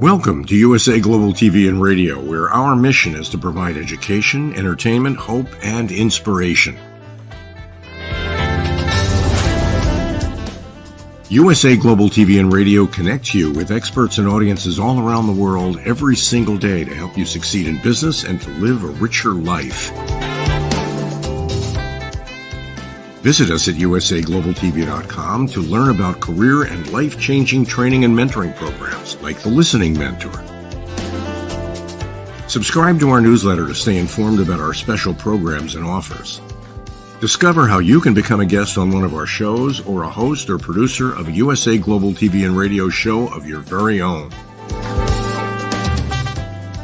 Welcome to USA Global TV and Radio, where our mission is to provide education, entertainment, hope, and inspiration. USA Global TV and Radio connects you with experts and audiences all around the world every single day to help you succeed in business and to live a richer life. Visit us at usaglobaltv.com to learn about career and life-changing training and mentoring programs like the Listening Mentor. Subscribe to our newsletter to stay informed about our special programs and offers. Discover how you can become a guest on one of our shows or a host or producer of a USA Global TV and Radio show of your very own.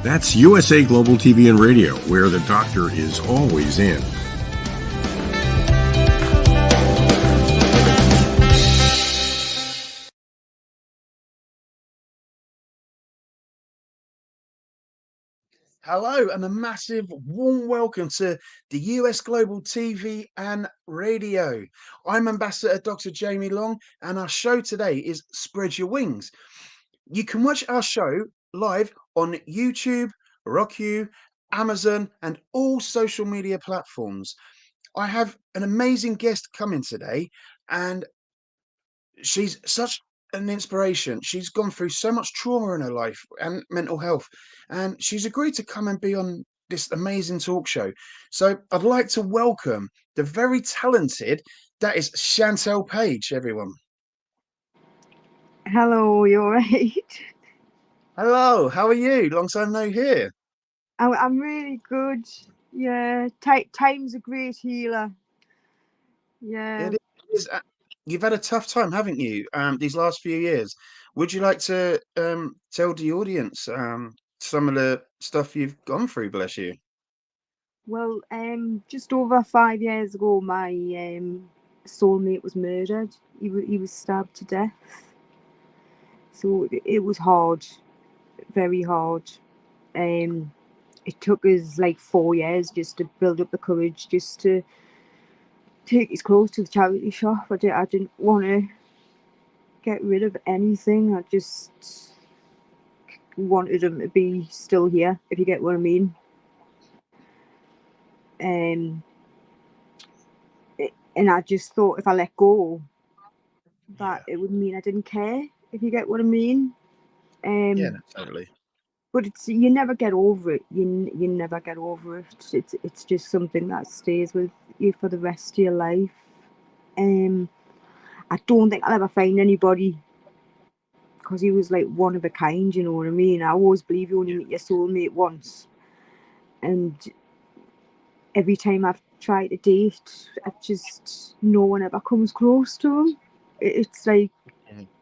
That's USA Global TV and Radio, where the doctor is always in. Hello and a massive warm welcome to the US Global TV and Radio. I'm Ambassador Dr. Jamie Long and our show today is Spread Your Wings. You can watch our show live on YouTube, Roku, Amazon and all social media platforms. I have an amazing guest coming today and she's such an inspiration. She's gone through so much trauma in her life and mental health, and she's agreed to come and be on this amazing talk show. So I'd like to welcome the very talented, that is Chantel Paage, everyone. Hello, you all right? Hello, how are you? Long time no hear. I'm really good. Yeah, time's a great healer. Yeah. It is. You've had a tough time, haven't you, these last few years? Would you like to tell the audience some of the stuff you've gone through, bless you? Well, just over 5 years ago, my soulmate was murdered. He was stabbed to death. So it was hard, very hard. It took us like 4 years just to build up the courage, just to take his clothes to the charity shop. I didn't want to get rid of anything. I just wanted him to be still here, if you get what I mean. And I just thought if I let go, that it would mean I didn't care, if you get what I mean. Yeah, totally. But you never get over it. You never get over it. It's just something that stays with you for the rest of your life. I don't think I'll ever find anybody, because he was like one of a kind, you know what I mean? I always believe you only meet your soulmate once. And every time I've tried to date, no one ever comes close to him. It's like,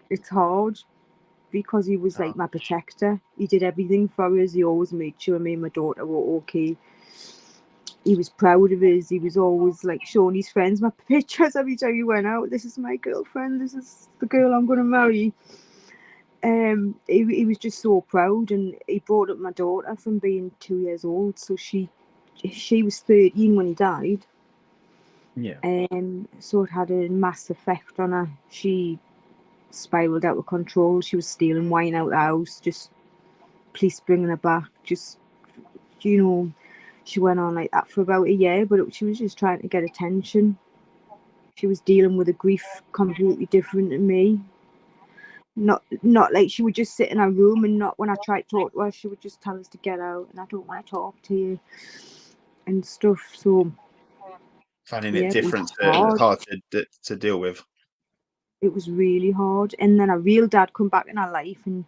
it's hard. Because he was like my protector. He did everything for us. He always made sure me and my daughter were okay. he was proud of us. He was always like showing his friends my pictures every time he went out. This is my girlfriend. This is the girl I'm going to marry. He was just so proud, and he brought up my daughter from being 2 years old. So she was 13 when he died. Yeah. So it had a massive effect on her. She spiraled out of control. She was stealing wine out the house, just police bringing her back. Just, you know, she went on like that for about a year, but she was just trying to get attention. She was dealing with a grief completely different to me. Not like she would just sit in her room, and not when I tried to talk to her, she would just tell us to get out, and I don't want to talk to you and stuff. So Finding yeah, it different, hard. hard to deal with. It was really hard. And then a real dad come back in our life, and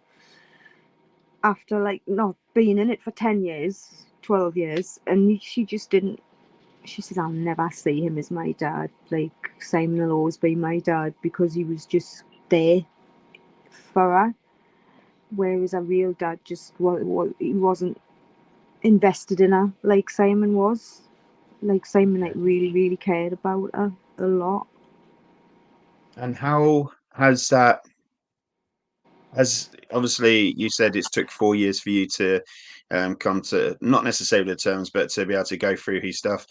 after like not being in it for 10 years, 12 years, and she just didn't. She says, I'll never see him as my dad. Like, Simon will always be my dad, because he was just there for her. Whereas a real dad just he wasn't invested in her like Simon was. Like, Simon like really, really cared about her a lot. And how has that, as obviously you said, it's took 4 years for you to come to not necessarily the terms, but to be able to go through his stuff.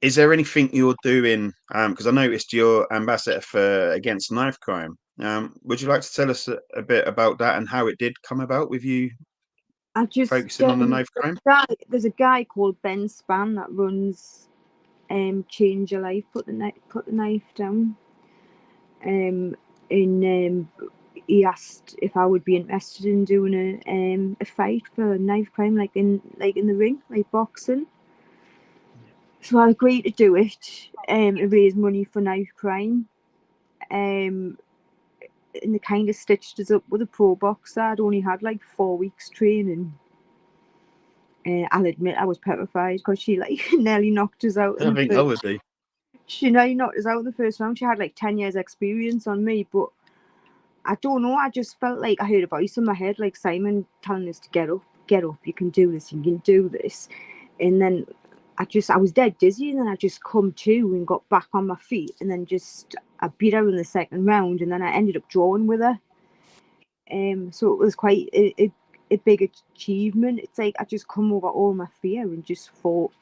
Is there anything you're doing? Because I noticed you're ambassador for against knife crime. Would you like to tell us a bit about that and how it did come about with you I just focusing on the knife crime? there's a guy called Ben Span that runs Change Your Life, put the knife down. He asked if I would be interested in doing a fight for knife crime, like in the ring, like boxing. So I agreed to do it, to raise money for knife crime. And they kind of stitched us up with a pro boxer. I'd only had like 4 weeks training. I'll admit I was petrified, because she like nearly knocked us out. I think I would be. She nearly knocked us out in the first round. She had like 10 years experience on me, but I don't know. I just felt like I heard a voice in my head, like Simon telling us to get up, you can do this, you can do this. And then I was dead dizzy, and then I just come to and got back on my feet, and then I beat her in the second round, and then I ended up drawing with her. So it was quite a big achievement. It's like I just come over all my fear and just fought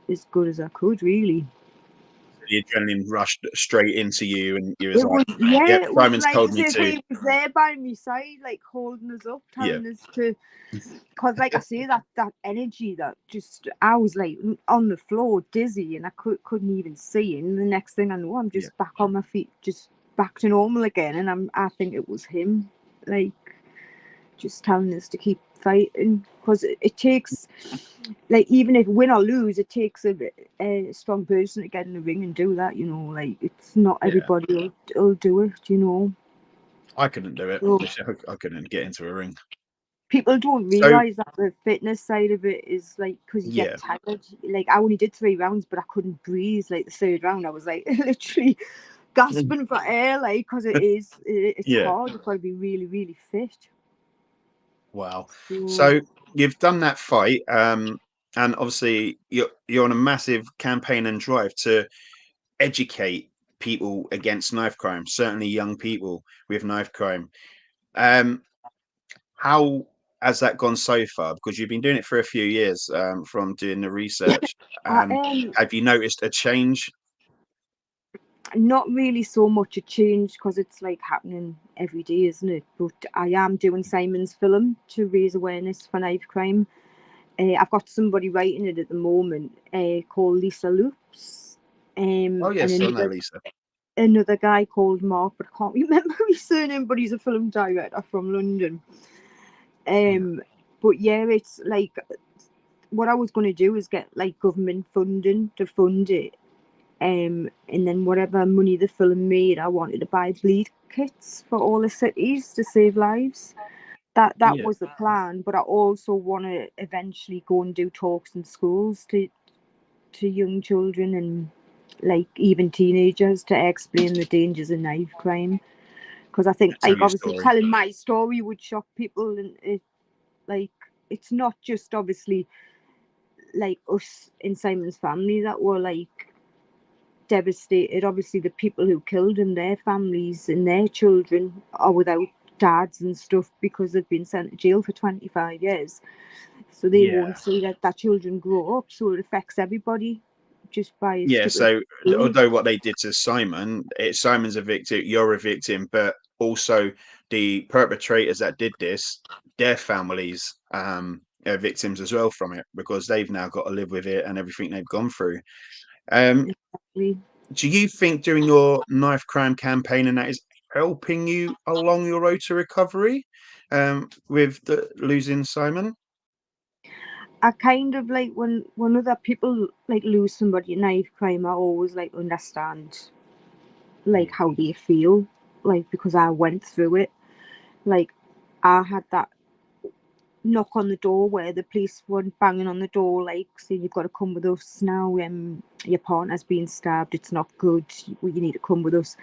as good as I could, really. The adrenaline rushed straight into you, and you was It like, was, yeah, "Yep, it was Simon's like told as me if to." he was there by my side, like holding us up, Yeah, telling us to. Because, like I say, that energy, that just, I was like on the floor, dizzy, and I couldn't even see. And the next thing I know, I'm yeah. just back on my feet, just back to normal again. And I think it was him, like, just telling us to keep fighting, because it takes, like, even if win or lose, it takes a strong person to get in the ring and do that, you know. Like, it's not everybody will do it, you know. I couldn't do it. So I couldn't get into a ring. people don't So realise that the fitness side of it is like, because you yeah, get tired. Like, I only did 3 rounds, but I couldn't breathe. Like, the third round, I was like literally gasping for air, like, because it's yeah. hard. You've got to be really, really fit. Wow. So So you've done that fight, and obviously you're on a massive campaign and drive to educate people against knife crime, certainly young people with knife crime. How has that gone so far? Because you've been doing it for a few years, from doing the research. I Have you noticed a change? not really so much a change, because it's like happening every day, isn't it? But I am doing Simon's film to raise awareness for knife crime. I've got somebody writing it at the moment, called Lisa Loops, Oh and yes, I know, Lisa. another guy called Mark, but I can't remember his surname, but he's a film director from London. But yeah, it's like, what I was going to do is get like government funding to fund it, and then whatever money the film made, I wanted to buy bleed kits for all the cities to save lives. That Yeah. was the plan, but I also want to eventually go and do talks in schools to young children, and like even teenagers, to explain the dangers of knife crime. Because I think, Tell like, your obviously story. telling my story would shock people, and like, it's not just obviously like us in Simon's family that were like devastated. Obviously, the people who killed him, their families and their children are without dads and stuff because they've been sent to jail for 25 years. So they won't see that children grow up. So it affects everybody just by a Yeah, stupid so thing. although what they did to Simon, Simon's a victim, you're a victim, but also the perpetrators that did this, their families are victims as well from it because they've now got to live with it and everything they've gone through. Um, Exactly. do you think doing your knife crime campaign and that is helping you along your road to recovery with losing Simon? I kind of like when other people like lose somebody in knife crime, I always like understand like how they feel, like because I went through it. Like I had that knock on the door where the police were banging on the door, like saying you've got to come with us now. Your partner's being stabbed. It's not good. You need to come with us.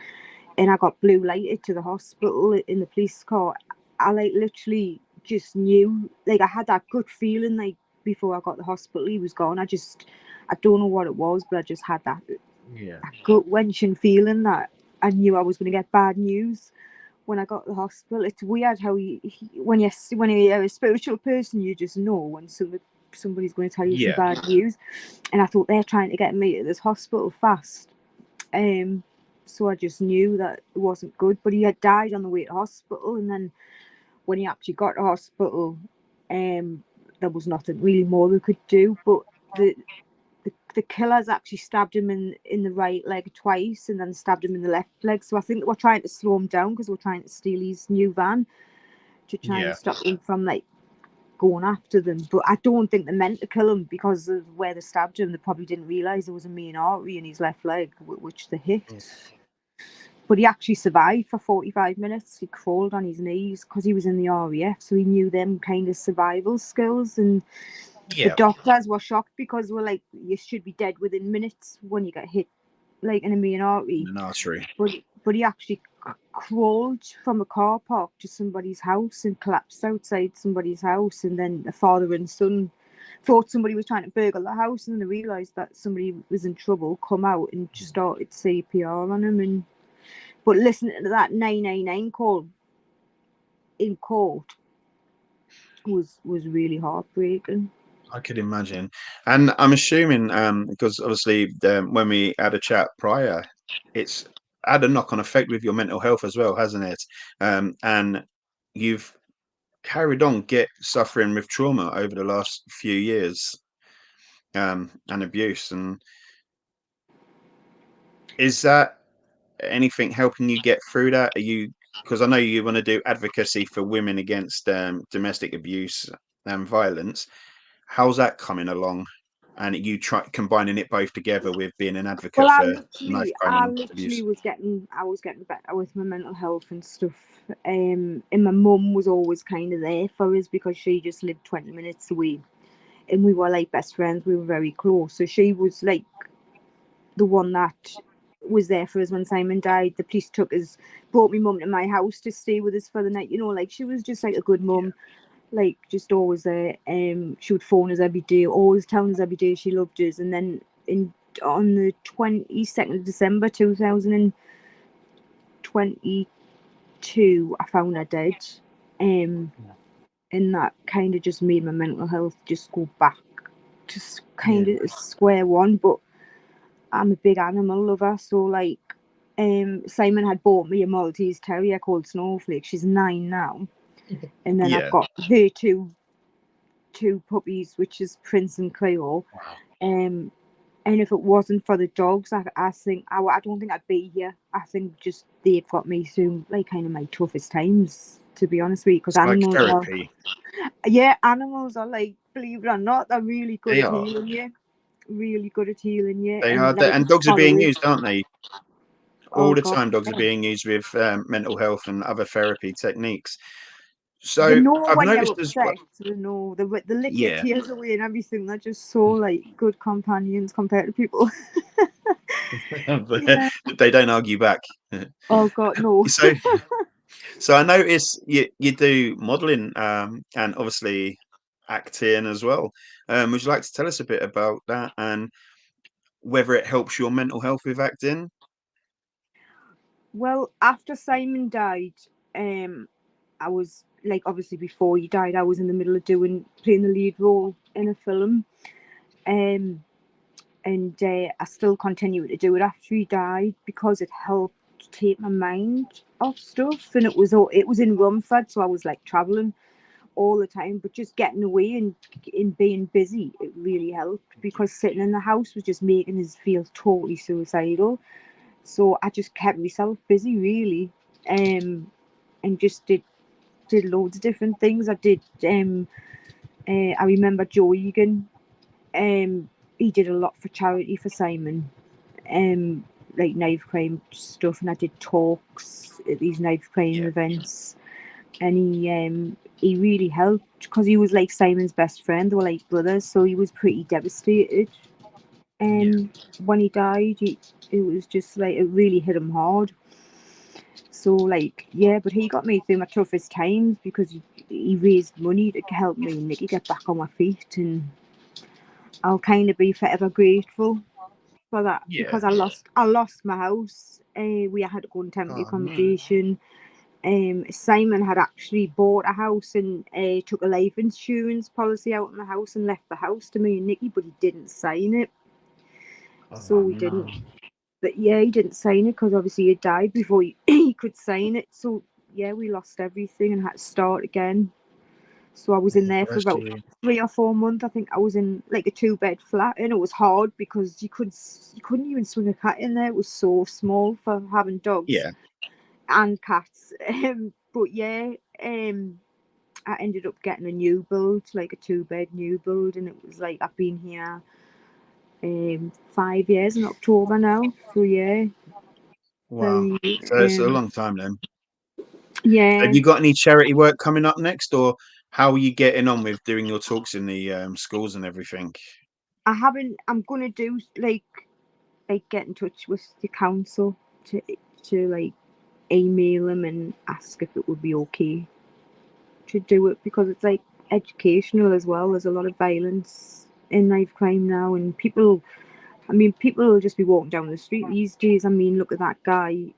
And I got blue lighted to the hospital in the police car. I like literally just knew, like I had that good feeling, like before I got to the hospital, he was gone. I don't know what it was, but I just had that gut wrenching feeling that I knew I was going to get bad news when I got to the hospital. It's weird how when you're a spiritual person, you just know when somebody's going to tell you some bad news. And I thought they're trying to get me to this hospital fast. So I just knew that it wasn't good. But he had died on the way to hospital, and then when he actually got to hospital, there was nothing really more they could do. But the killers actually stabbed him in the right leg twice and then stabbed him in the left leg. So I think they were trying to slow him down because they were trying to steal his new van to try and stop him from like going after them. But I don't think they meant to kill him because of where they stabbed him. They probably didn't realise there was a main artery in his left leg, which they hit. But he actually survived for 45 minutes. He crawled on his knees because he was in the RAF, so he knew them kind of survival skills. And the doctors were shocked because we're like, you should be dead within minutes when you get hit like in a main artery. An artery. But he actually crawled from a car park to somebody's house and collapsed outside somebody's house. And then the father and son thought somebody was trying to burgle the house, and then they realised that somebody was in trouble, come out and just started CPR on him. But listening to that 999 call in court was really heartbreaking. I could imagine. And I'm assuming, because obviously when we had a chat prior, it's had a knock-on effect with your mental health as well, hasn't it? And you've carried on suffering with trauma over the last few years, and abuse. And is that anything helping you get through that? Are you, because I know you want to do advocacy for women against domestic abuse and violence. How's that coming along? And you try combining it both together with being an advocate Well, for knife crime I and literally abuse. I was getting better with my mental health and stuff. And my mum was always kind of there for us because she just lived 20 minutes away, and we were like best friends. We were very close. So she was like the one that was there for us when Simon died. The police brought my mum to my house to stay with us for the night. You know, like she was just like a good mum. Like just always there. She would phone us every day, always telling us every day she loved us. And then on the 22nd of December 2022, I found her dead. And that kind of just made my mental health just go back to kind of square one. But I'm a big animal lover, so like Simon had bought me a Maltese Terrier called Snowflake. She's 9 now. And then I've got her two puppies, which is Prince and Cleo. And if it wasn't for the dogs, I think I don't think I'd be here. I think just they've got me through like kind of my toughest times, to be honest with you. Because Like therapy. Animals are like, believe it or not, they're really good at healing you. Really good at healing you. They are, And like and dogs are being followers. used, aren't they? Oh All the God, time, dogs are yeah. being used with mental health and other therapy techniques. They So know I've when you're noticed as well. upset. They know they lick your Yeah, tears away and everything. They're just so like good companions compared to people. but Yeah. they don't argue back. Oh God, no. So, so I notice you do modelling and obviously acting as well. Would you like to tell us a bit about that and whether it helps your mental health with acting? Well, after Simon died, I was like, obviously before he died, I was in the middle of playing the lead role in a film, and I still continue to do it after he died because it helped take my mind off stuff. And it was in Rumford, so I was like traveling all the time, but just getting away and being busy, it really helped, because sitting in the house was just making us feel totally suicidal. So I just kept myself busy, really, and just did loads of different things. I did. I remember Joe Egan. He did a lot for charity for Simon, like knife crime stuff, and I did talks at these knife crime events, and he really helped because he was like Simon's best friend. They were like brothers, so he was pretty devastated. When he died, it was just like it really hit him hard. So like, yeah, but he got me through my toughest times because he raised money to help me and Nikki get back on my feet, and I'll kind of be forever grateful for that, because I lost my house. We had to go in temporary accommodation. Simon had actually bought a house and took a life insurance policy out on the house and left the house to me and Nikki, but he didn't sign it. So we didn't. But yeah, he didn't sign it because obviously he died before he could sign it. So yeah, we lost everything and had to start again. So I was in there for about 3 or 4 months. I think I was in like a 2-bed flat, and it was hard because you couldn't even swing a cat in there. It was so small for having dogs and cats. But yeah, I ended up getting a new build, like a 2-bed new build, and it was like I've been here 5 years in October now. So yeah. Wow. Very, So it's a long time then. yeah. Have you got any charity work coming up next, or how are you getting on with doing your talks in the schools and everything? I haven't. I'm gonna do like get in touch with the council to like email them and ask if it would be okay to do it, because it's like educational as well. There's a lot of violence in knife crime now, and people will just be walking down the street these days. I mean, look at that guy.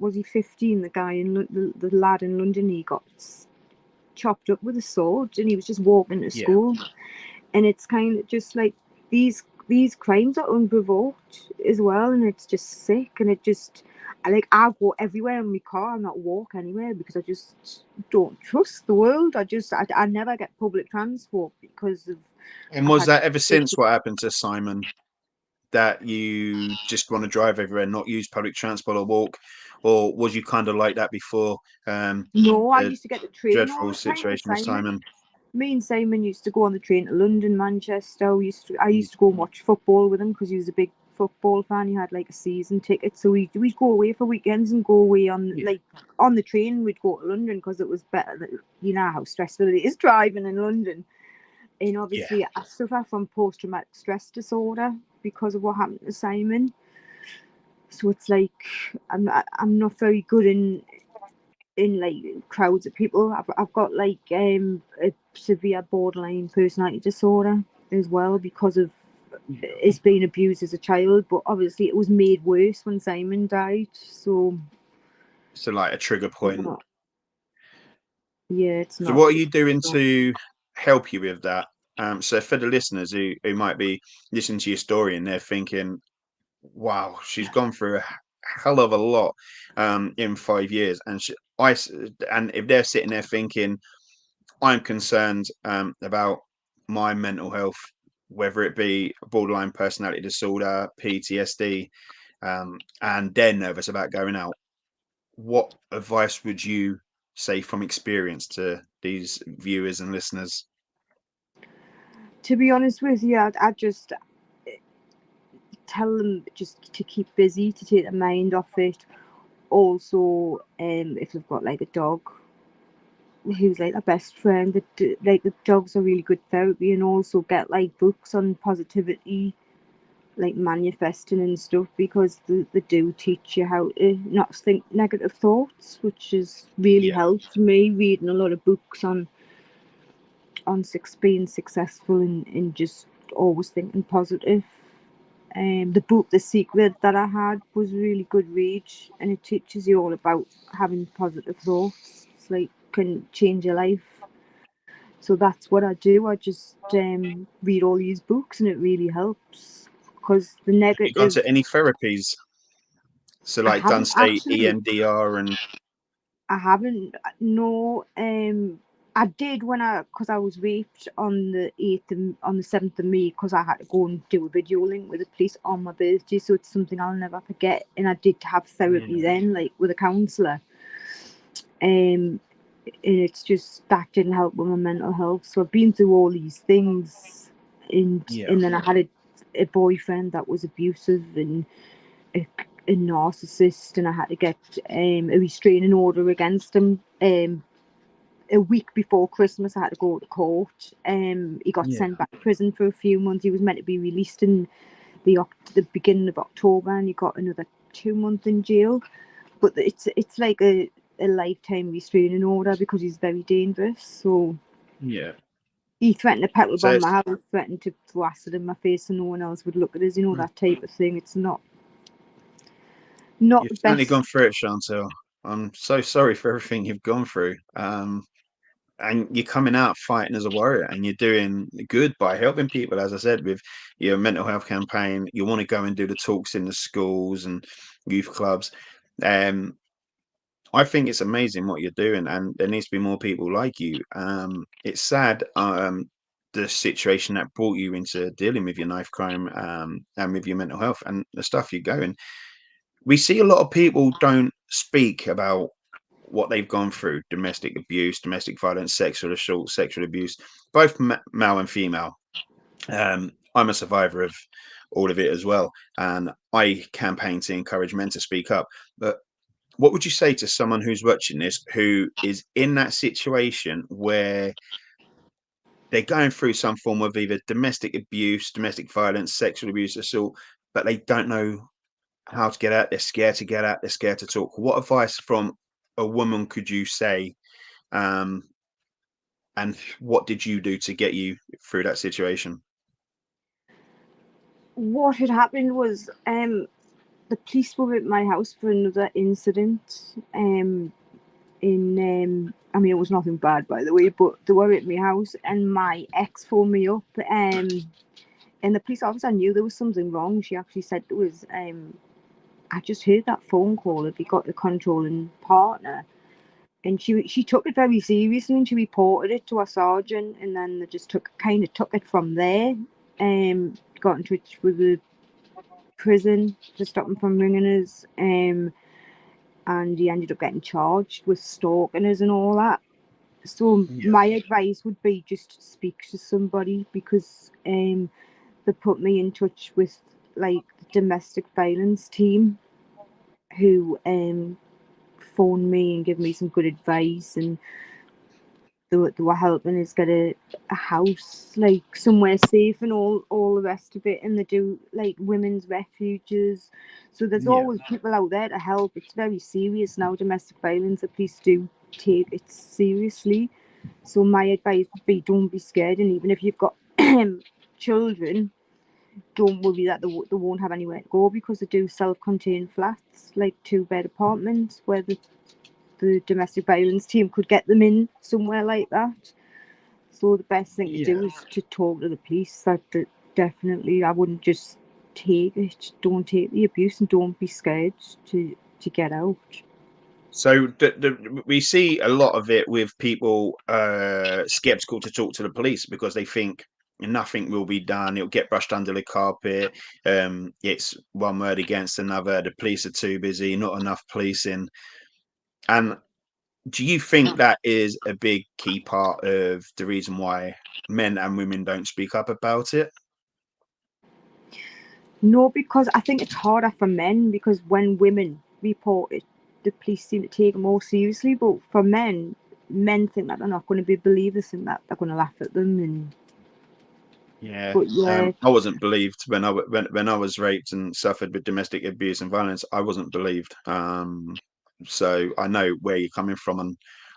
Was he 15? The guy in the lad in London. He got chopped up with a sword, and he was just walking to school. And it's kind of just like these crimes are unprovoked as well, and it's just sick. And I go everywhere in my car. I not walk anywhere because I just don't trust the world. I never get public transport because of. And was that ever since what happened to Simon, that you just want to drive everywhere, not use public transport or walk, or was you kind of like that before? No, I used to get the train all Dreadful the time with situation with Simon. Me and Simon used to go on the train to London, Manchester. I used to go and watch football with him because he was a big football fan. He had like a season ticket, so we'd go away for weekends and go away on the train. We'd go to London because it was better. You know how stressful it is driving in London, and obviously I suffer from post-traumatic stress disorder because of what happened to Simon. So it's like I'm not very good in like crowds of people. I've got like a severe borderline personality disorder as well because of it's been abused as a child, but obviously it was made worse when Simon died. So like a trigger point. It's not. So what are you doing to help you with that? So for the listeners who might be listening to your story and they're thinking, wow, she's gone through a hell of a lot in 5 years, and and if they're sitting there thinking, I'm concerned about my mental health, whether it be borderline personality disorder, PTSD, and they're nervous about going out, what advice would you say from experience to these viewers and listeners? To be honest with you, I just tell them just to keep busy, to take their mind off it. Also, if they've got like a dog who's like a best friend, like the dogs are really good therapy, and also get like books on positivity, like manifesting and stuff, because they do teach you how to not think negative thoughts, which has really helped me, reading a lot of books on on being successful and just always thinking positive. The book The Secret that I had was a really good read, and it teaches you all about having positive thoughts. It's like can change your life. So that's what I do. I just read all these books, and it really helps because the Have you gone negative. to any therapies? So I like done haven't say actually. EMDR and I haven't. No. I did when because I was raped on the 8th on the 7th of May because I had to go and do a video link with the police on my birthday. So it's something I'll never forget. And I did have therapy then, like with a counsellor. And it's just that didn't help with my mental health. So I've been through all these things, and then I had a boyfriend that was abusive and a narcissist, and I had to get a restraining order against him. A week before Christmas, I had to go to court. He got sent back to prison for a few months. He was meant to be released in the beginning of October, and he got another 2 months in jail. But it's like a lifetime restraining order because he's very dangerous. So he threatened to petrol so bomb my house, threatened to throw acid in my face, so no one else would look at us. That type of thing. It's not you've the certainly best. gone through it, Chantel. I'm so sorry for everything you've gone through. And you're coming out fighting as a warrior, and you're doing good by helping people, as I said, with your mental health campaign. You want to go and do the talks in the schools and youth clubs. I think it's amazing what you're doing, and there needs to be more people like you. It's sad, the situation that brought you into dealing with your knife crime, and with your mental health and the stuff you're going. We see a lot of people don't speak about what they've gone through: domestic abuse, domestic violence, sexual assault, sexual abuse, both male and female. I'm a survivor of all of it as well, and I campaign to encourage men to speak up. But what would you say to someone who's watching this who is in that situation where they're going through some form of either domestic abuse, domestic violence, sexual abuse, assault, but they don't know how to get out? They're scared to get out. They're scared to talk. What advice from a woman could you say? Um, and what did you do to get you through that situation? What had happened was the police were at my house for another incident. I mean, it was nothing bad, by the way, but they were at my house, and my ex phoned me up. And the police officer knew there was something wrong. She actually said there was. I just heard that phone call. Have you got the controlling partner? And she took it very seriously, and she reported it to our sergeant, and then they just took it from there. Got in touch with the prison to stop him from ringing us. And he ended up getting charged with stalking us and all that. So my advice would be just speak to somebody, because they put me in touch with like the domestic violence team, who phoned me and give me some good advice, and they were helping us get a house, like somewhere safe and all the rest of it. And they do like women's refuges. So there's always people out there to help. It's very serious now, domestic violence. The police do take it seriously. So my advice would be, don't be scared. And even if you've got children, don't worry that they won't have anywhere to go, because they do self-contained flats, like 2-bed apartments, where the domestic violence team could get them in somewhere like that. So the best thing to do is to talk to the police. That definitely, I wouldn't just take it. Don't take the abuse, and don't be scared to get out. So we see a lot of it with people skeptical to talk to the police because they think nothing will be done. It'll get brushed under the carpet. It's one word against another. The police are too busy. Not enough policing. And do you think that is a big key part of the reason why men and women don't speak up about it? No, because I think it's harder for men, because when women report it, the police seem to take it more seriously. But for men think that they're not going to be believed. They think that they're going to laugh at them. And Yeah, but yeah, I wasn't believed when I was raped and suffered with domestic abuse and violence. I wasn't believed. So I know where you're coming from and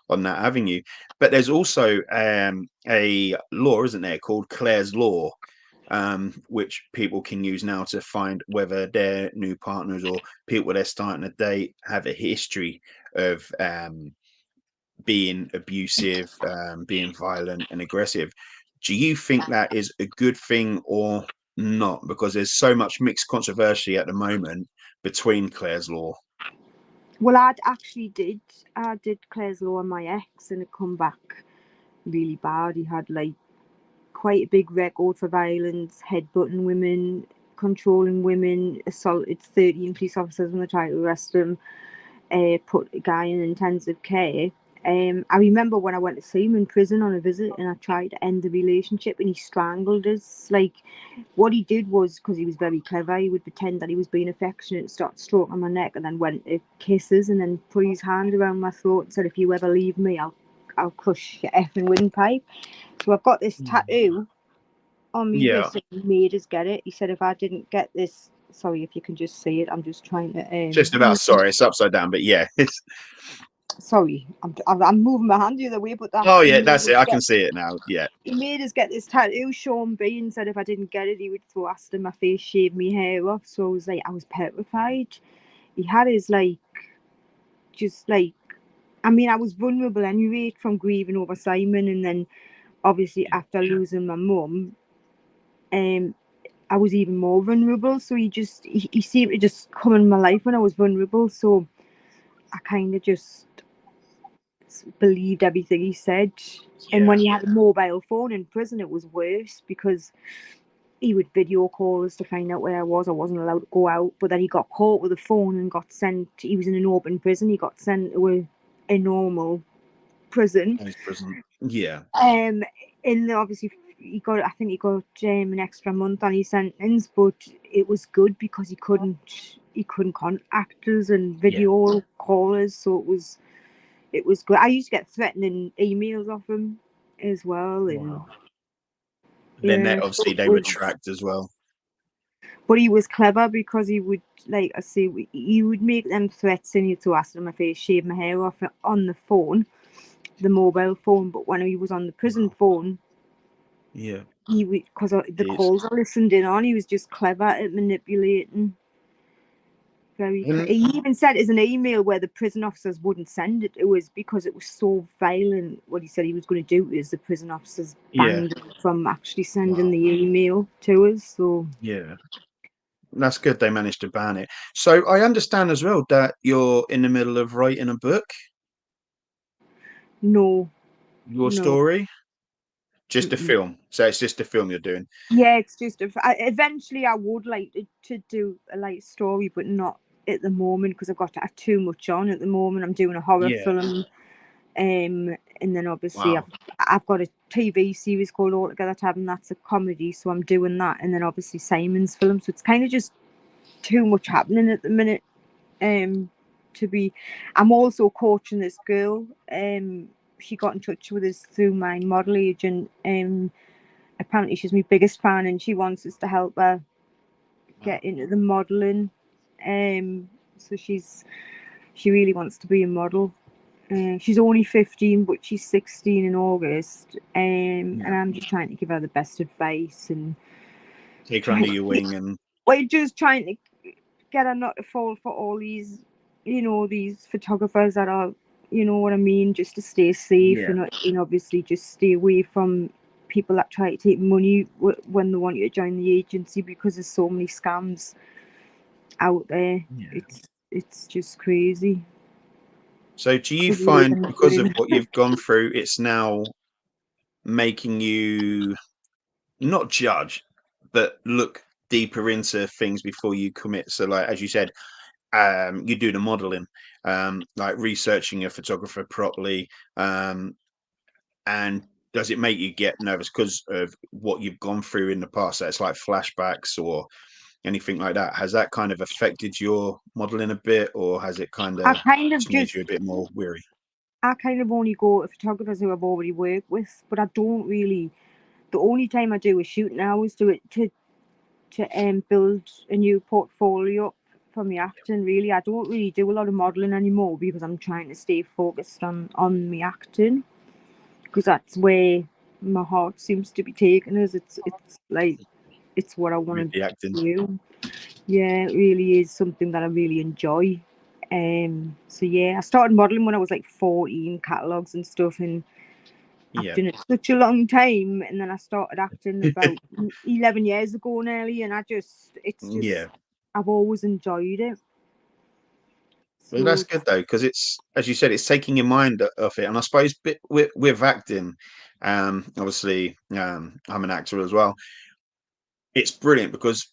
on that avenue. But there's also a law, isn't there, called Clare's Law, which people can use now to find whether their new partners or people they're starting to date have a history of being abusive, being violent and aggressive. Do you think that is a good thing or not? Because there's so much mixed controversy at the moment between Clare's Law. Well, I did Clare's Law on my ex, and it come back really bad. He had like quite a big record for violence, headbutting women, controlling women, assaulted 13 police officers when they tried to arrest him, put a guy in intensive care. I remember when I went to see him in prison on a visit, and I tried to end the relationship, and he strangled us. Like, what he did was, because he was very clever, he would pretend that he was being affectionate, start stroking my neck, and then went to kisses, and then put his hand around my throat and said, "If you ever leave me, I'll crush your effing windpipe." So I've got this tattoo on my wrist, and he made us get it. He said if I didn't get this, sorry if you can just see it, I'm just trying to Just about, sorry, it's upside down, but yeah. sorry, I'm moving my hand the other way, but Oh yeah, that's it. I can see it now. Yeah. He made us get this tattoo, Sean B, and said if I didn't get it, he would throw acid in my face, shave me hair off. So I was petrified. He had his I was vulnerable anyway from grieving over Simon, and then obviously after losing my mum, I was even more vulnerable. So he seemed to just come in my life when I was vulnerable. So I kind of just believed everything he said. And when he had a mobile phone in prison, it was worse, because he would video call us to find out where I was. I wasn't allowed to go out, but then he got caught with a phone and got sent. He was in an open prison. He got sent to a normal prison. Yeah. And obviously he got an extra month on his sentence, but it was good because he couldn't contact us and video call us, so it was good. I used to get threatening emails off him as well, and then that obviously they retract as well. But he was clever, because he would, like I say, he would make them threats and he'd throw acid in my face, shave my hair off on the phone, the mobile phone. But when he was on the prison phone, he would, because the calls I listened in on, he was just clever at manipulating. He even said as an email where the prison officers wouldn't send it. It was because it was so violent. What he said he was going to do is the prison officers banned him from actually sending the email to us. So that's good they managed to ban it. So I understand as well that you're in the middle of writing a book. No. Your story? Just a film. So it's just a film you're doing. Yeah, it's just eventually I would like to do a light story, but not at the moment, because I've got too much on at the moment. I'm doing a horror film, and then obviously I've got a TV series called All Together Tab, and that's a comedy, so I'm doing that, and then obviously Simon's film. So it's kind of just too much happening at the minute. I'm also coaching this girl. She got in touch with us through my model agent. Apparently she's my biggest fan, and she wants us to help her get into the modelling. So she really wants to be a model. She's only 15, but she's 16 in August. And I'm just trying to give her the best advice and take her under your wing, and we're just trying to get her not to fall for all these, these photographers that are, you know what I mean, just to stay safe and obviously just stay away from people that try to take money when they want you to join the agency, because there's so many scams out there. It's just crazy. So do you find, because of what you've gone through, it's now making you not judge but look deeper into things before you commit? So like, as you said, you do the modeling, like researching a photographer properly, and does it make you get nervous because of what you've gone through in the past? So it's like flashbacks or anything like that. Has that kind of affected your modeling a bit, or has it kind of just made you a bit more weary? I kind of only go to photographers who I've already worked with, but I don't really. The only time I do a shoot now is to build a new portfolio up, for my acting, really. I don't really do a lot of modelling anymore because I'm trying to stay focused on my acting, because that's where my heart seems to be taking us. It's like, it's what I with want the to acting? do. Yeah, it really is something that I really enjoy. So yeah, I started modelling when I was like 14, catalogues and stuff, and I've Yeah. done it such a long time. And then I started acting about 11 years ago nearly, and it's just, Yeah. I've always enjoyed it. Well, that's So good though, because it's, as you said, it's taking your mind off it. And I suppose with acting, obviously, I'm an actor as well. It's brilliant because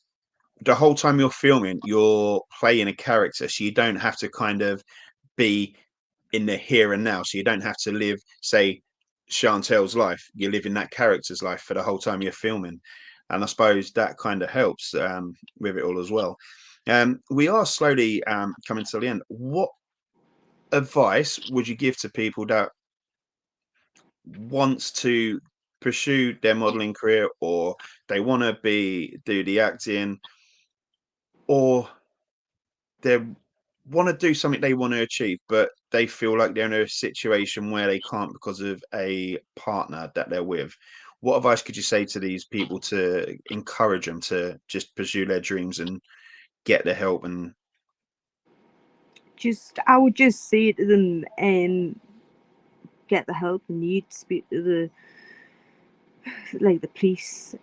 the whole time you're filming, you're playing a character, so you don't have to kind of be in the here and now. So you don't have to live, say, Chantel's life. You live in that character's life for the whole time you're filming, and I suppose that kind of helps with it all as well. We are slowly coming to the end. What advice would you give to people that wants to pursue their modeling career, or they want to do the acting, or they want to do something they want to achieve, but they feel like they're in a situation where they can't because of a partner that they're with? What advice could you say to these people to encourage them to just pursue their dreams and get the help? And I would just say to them, get the help you need. Speak to the police,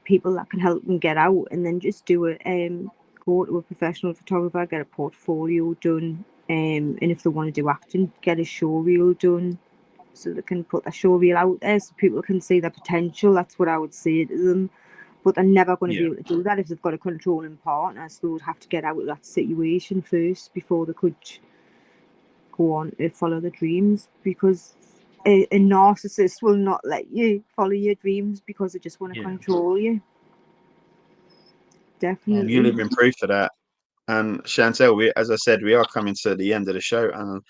people that can help them get out, and then just do it. Go to a professional photographer, get a portfolio done, and if they want to do acting, get a show reel done, so they can put a show reel out there so people can see their potential. That's what I would say to them. But they're never going to be yeah, able to do that if they've got a controlling partner. So they would have to get out of that situation first before they could go on to follow their dreams, because a narcissist will not let you follow your dreams because they just want to yeah, control you. you Definitely. live in proof of that. And Chantel, as I said, we are coming to the end of the show, and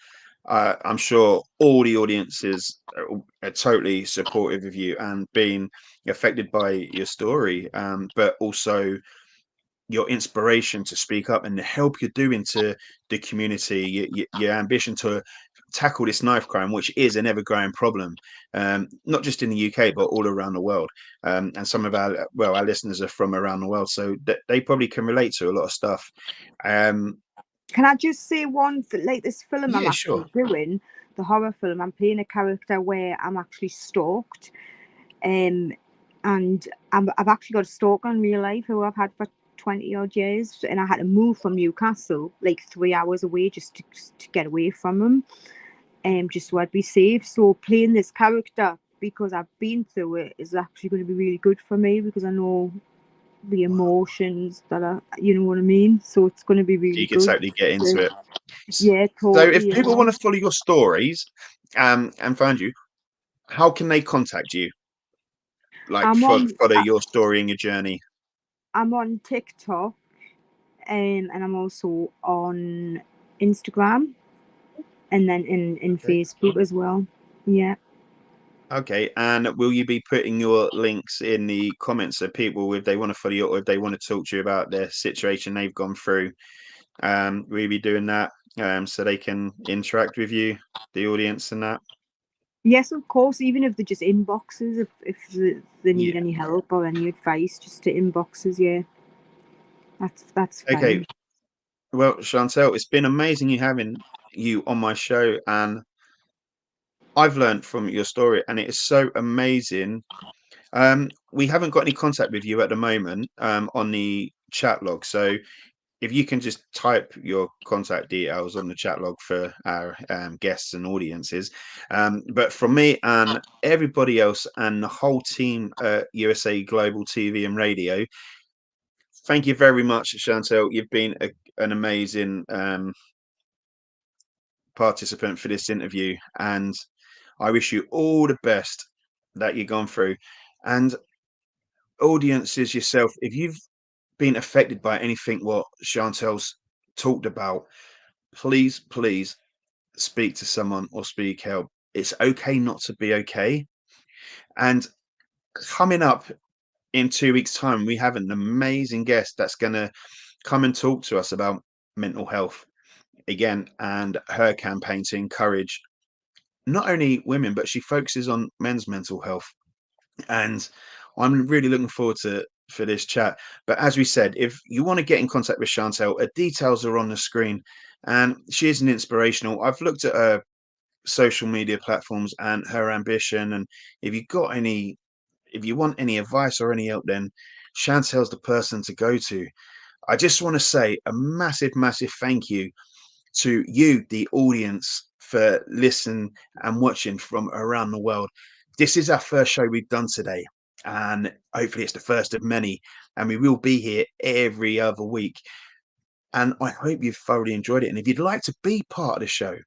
I'm sure all the audiences are totally supportive of you and being affected by your story, but also your inspiration to speak up and the help you're doing to the community, your ambition to tackle this knife crime, which is an ever-growing problem, not just in the UK but all around the world. And some of our listeners are from around the world, so they probably can relate to a lot of stuff. Um, Can I just say one, like this film I'm yeah, actually sure. doing, the horror film, I'm playing a character where I'm actually stalked. Um, and I've actually got a stalker in real life who I've had for 20 odd years, and I had to move from Newcastle, like 3 hours away, just to get away from him, just so I'd be safe. So playing this character, because I've been through it, is actually going to be really good for me, because I know the emotions that are, you know what I mean? So it's going to be You really could good. totally get into it. Yeah, So if totally. people Yeah. want to follow your stories, and find you, how can they contact you? Like I'm on follow your story and your journey. I'm on TikTok, and I'm also on Instagram, and then in Okay. Facebook as well. Yeah. Okay. And will you be putting your links in the comments so people, if they want to follow you or if they want to talk to you about their situation they've gone through, will you be doing that so they can interact with you, the audience, and that? Yes, of course. Even if they're just inboxes, if they need Yeah. any help or any advice, just to inboxes. Yeah, that's Okay. fine. Well, Chantel, it's been amazing having you on my show, and I've learned from your story, and it is so amazing. We haven't got any contact with you at the moment on the chat log. So if you can just type your contact details on the chat log for our guests and audiences. But from me and everybody else and the whole team at USA Global TV and Radio, thank you very much, Chantel. You've been an amazing participant for this interview, and I wish you all the best that you've gone through. And audiences yourself, if you've been affected by anything what Chantel's talked about, please speak to someone or speak help. It's okay not to be okay. And coming up in 2 weeks' time, we have an amazing guest that's going to come and talk to us about mental health again, and her campaign to encourage not only women, but she focuses on men's mental health. And I'm really looking forward to for this chat. But as we said, if you want to get in contact with Chantel, her details are on the screen, and she is an inspirational. I've looked at her social media platforms and her ambition, and if you got any, if you want any advice or any help, then Chantel's the person to go to. I just want to say a massive, massive thank you to you, the audience, for listening and watching from around the world. This is our first show we've done today, and hopefully it's the first of many, and we will be here every other week. And I hope you've thoroughly enjoyed it. And if you'd like to be part of the show,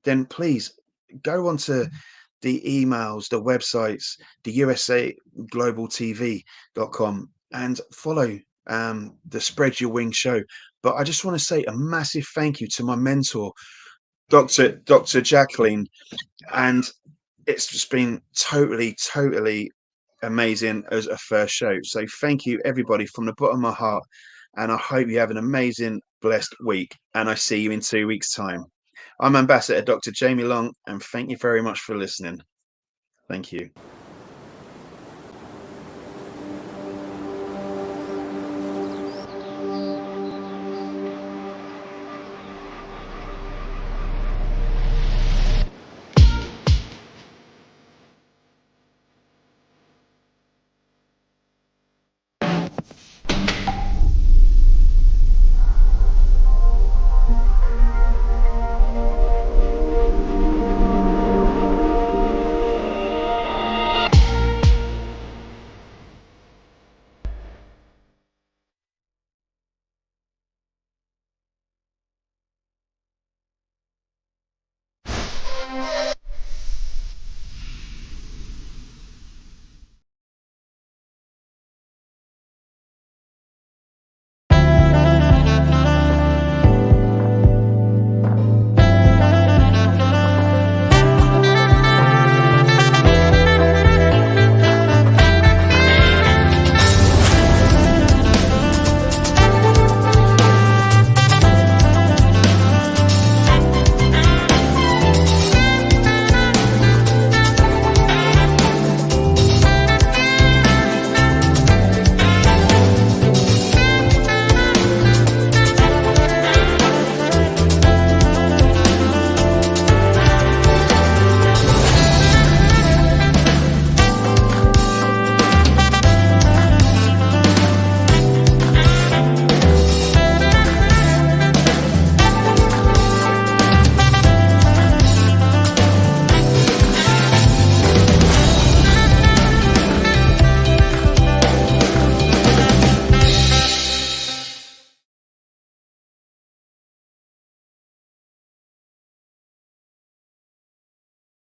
then please go onto the emails, the websites, the usaglobaltv.com, and follow the Spread Your Wings show. But I just want to say a massive thank you to my mentor, Dr. Jacqueline. And it's just been totally amazing as a first show. So thank you, everybody, from the bottom of my heart. And I hope you have an amazing, blessed week. And I see you in 2 weeks' time. I'm Ambassador Dr. Jamie Long, and thank you very much for listening. Thank you.